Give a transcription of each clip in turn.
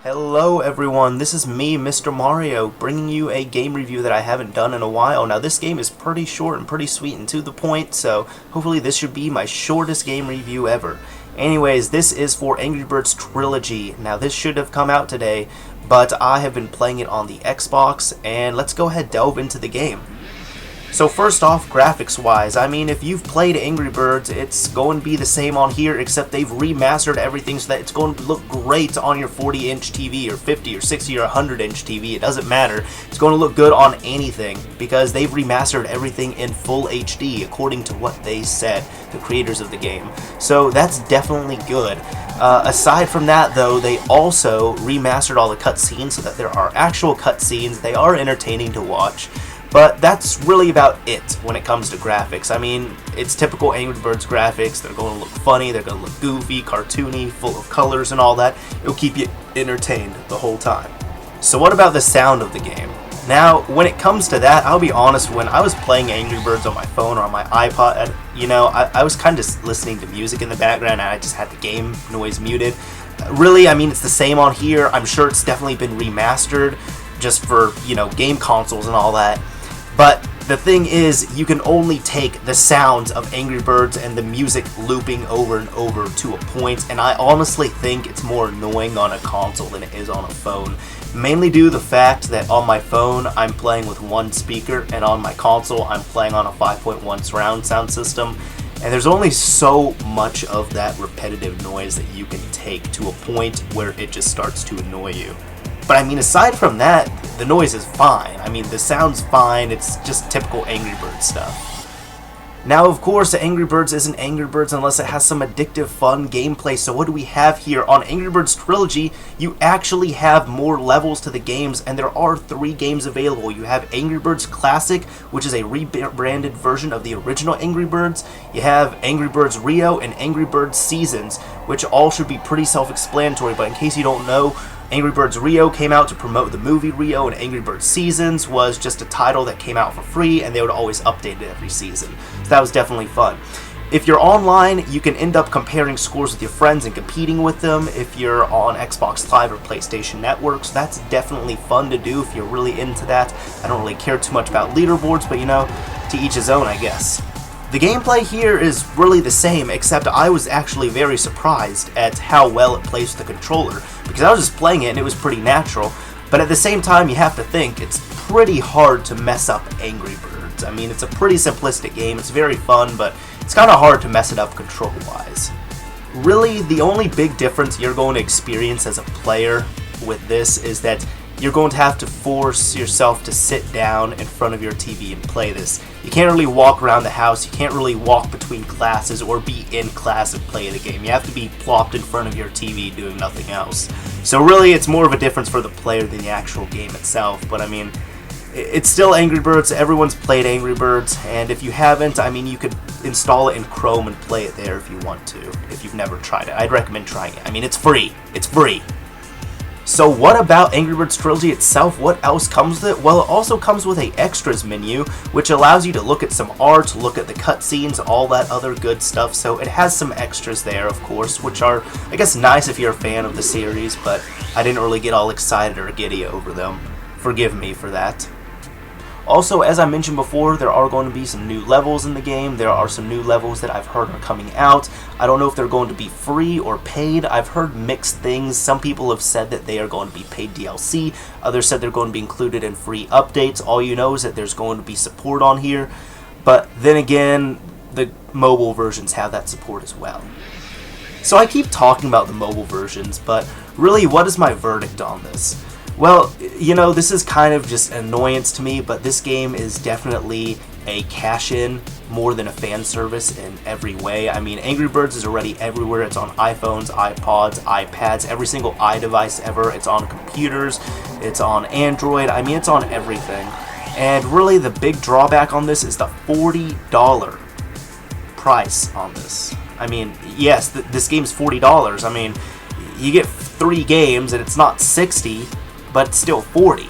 Hello everyone, this is me, Mr. Mario, bringing you a game review that I haven't done in a while. Now this game is pretty short and pretty sweet and to the point, so hopefully this should be my shortest game review ever. Anyways, this is for Angry Birds Trilogy. Now this should have come out today, but I have been playing it on the Xbox, and let's go ahead and delve into the game. So first off, graphics-wise, I mean, if you've played Angry Birds, it's going to be the same on here, except they've remastered everything so that it's going to look great on your 40-inch TV, or 50, or 60, or 100-inch TV. It doesn't matter. It's going to look good on anything, because they've remastered everything in full HD, according to what they said, the creators of the game. So that's definitely good. Aside from that, though, they also remastered all the cutscenes so that there are actual cutscenes. They are entertaining to watch. But that's really about it when it comes to graphics. I mean, it's typical Angry Birds graphics. They're going to look funny, they're going to look goofy, cartoony, full of colors and all that. It'll keep you entertained the whole time. So what about the sound of the game? Now, when it comes to that, I'll be honest, when I was playing Angry Birds on my phone or on my iPod, I was kind of listening to music in the background and I just had the game noise muted. Really, I mean, it's the same on here. I'm sure it's definitely been remastered just for, game consoles and all that. But the thing is, you can only take the sounds of Angry Birds and the music looping over and over to a point, and I honestly think it's more annoying on a console than it is on a phone. Mainly due to the fact that on my phone, I'm playing with one speaker, and on my console, I'm playing on a 5.1 surround sound system, and there's only so much of that repetitive noise that you can take to a point where it just starts to annoy you. But I mean, aside from that, the noise is fine. I mean, the sound's fine. It's just typical Angry Birds stuff. Now, of course, Angry Birds isn't Angry Birds unless it has some addictive, fun gameplay. So what do we have here? On Angry Birds Trilogy, you actually have more levels to the games, and there are 3 games available. You have Angry Birds Classic, which is a rebranded version of the original Angry Birds. You have Angry Birds Rio and Angry Birds Seasons, which all should be pretty self-explanatory, but in case you don't know, Angry Birds Rio came out to promote the movie Rio, and Angry Birds Seasons was just a title that came out for free, and they would always update it every season. So that was definitely fun. If you're online, you can end up comparing scores with your friends and competing with them if you're on Xbox Live or PlayStation Network, so that's definitely fun to do if you're really into that. I don't really care too much about leaderboards, but to each his own, I guess. The gameplay here is really the same, except I was actually very surprised at how well it plays with the controller, because I was just playing it and it was pretty natural, but at the same time you have to think it's pretty hard to mess up Angry Birds. I mean, it's a pretty simplistic game, it's very fun, but it's kind of hard to mess it up control-wise. Really, the only big difference you're going to experience as a player with this is that you're going to have to force yourself to sit down in front of your TV and play this. You can't really walk around the house, you can't really walk between classes or be in class and play the game. You have to be plopped in front of your TV doing nothing else. So really, it's more of a difference for the player than the actual game itself, but I mean, it's still Angry Birds. Everyone's played Angry Birds, and if you haven't, I mean, you could install it in Chrome and play it there if you want to, if you've never tried it. I'd recommend trying it. I mean, it's free. It's free. So what about Angry Birds Trilogy itself? What else comes with it? Well, it also comes with a extras menu, which allows you to look at some art, look at the cutscenes, all that other good stuff. So it has some extras there, of course, which are, I guess, nice if you're a fan of the series, but I didn't really get all excited or giddy over them. Forgive me for that. Also, as I mentioned before, there are going to be some new levels in the game. There are some new levels that I've heard are coming out. I don't know if they're going to be free or paid. I've heard mixed things. Some people have said that they are going to be paid DLC. Others said they're going to be included in free updates. All you know is that there's going to be support on here. But then again, the mobile versions have that support as well. So I keep talking about the mobile versions, but really, what is my verdict on this? Well, this is kind of just an annoyance to me, but this game is definitely a cash-in more than a fan service in every way. I mean, Angry Birds is already everywhere. It's on iPhones, iPods, iPads, every single iDevice ever. It's on computers, it's on Android. I mean, it's on everything. And really, the big drawback on this is the $40 price on this. I mean, yes, this game's $40. I mean, you get 3 games, and it's not $60, but it's still $40.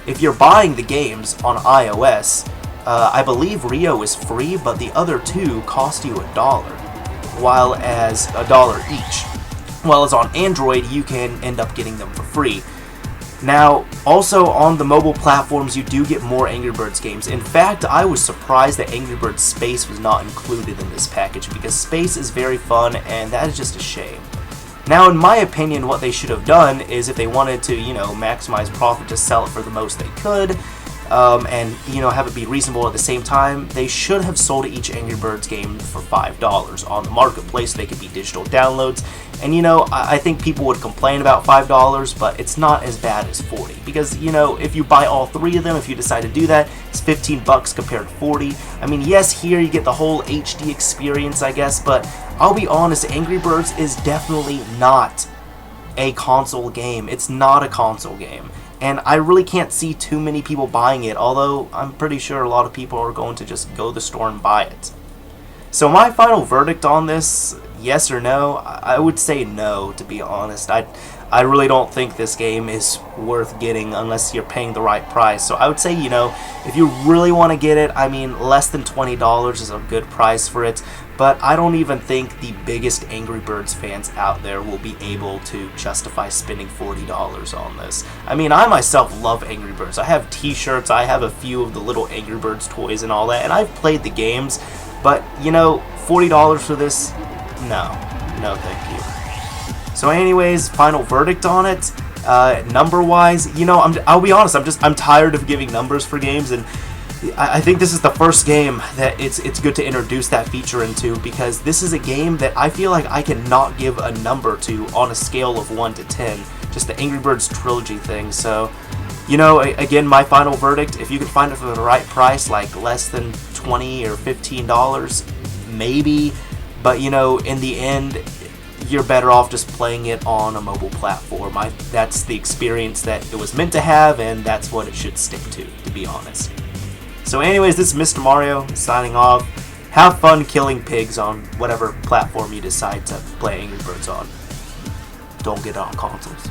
If you're buying the games on iOS, I believe Rio is free, but the other 2 cost you $1, while as $1 each. while as on Android, you can end up getting them for free. Now, also on the mobile platforms, you do get more Angry Birds games. In fact, I was surprised that Angry Birds Space was not included in this package, because Space is very fun, and that is just a shame. Now, in my opinion, what they should have done is, if they wanted to, maximize profit, to sell it for the most they could, and, have it be reasonable at the same time, they should have sold each Angry Birds game for $5 on the marketplace. They could be digital downloads, and, I think people would complain about $5, but it's not as bad as $40, because, if you buy all 3 of them, if you decide to do that, it's $15 compared to $40. I mean, yes, here you get the whole HD experience, I guess, but I'll be honest, Angry Birds is definitely not a console game. It's not a console game. And I really can't see too many people buying it, although I'm pretty sure a lot of people are going to just go to the store and buy it. So my final verdict on this, yes or no, I would say no, to be honest. I really don't think this game is worth getting unless you're paying the right price. So I would say, if you really want to get it, I mean, less than $20 is a good price for it. But I don't even think the biggest Angry Birds fans out there will be able to justify spending $40 on this. I mean, I myself love Angry Birds. I have t-shirts, I have a few of the little Angry Birds toys and all that, and I've played the games. But, $40 for this? No. No, thank you. So anyways, final verdict on it. Number-wise, I'll be honest, I'm tired of giving numbers for games, and I think this is the first game that it's good to introduce that feature into, because this is a game that I feel like I cannot give a number to on a scale of 1 to 10, just the Angry Birds Trilogy thing. So, again, my final verdict, if you can find it for the right price, like less than $20 or $15, maybe, but, in the end, you're better off just playing it on a mobile platform. That's the experience that it was meant to have, and that's what it should stick to be honest. So anyways, this is Mr. Mario signing off. Have fun killing pigs on whatever platform you decide to play Angry Birds on. Don't get it on consoles.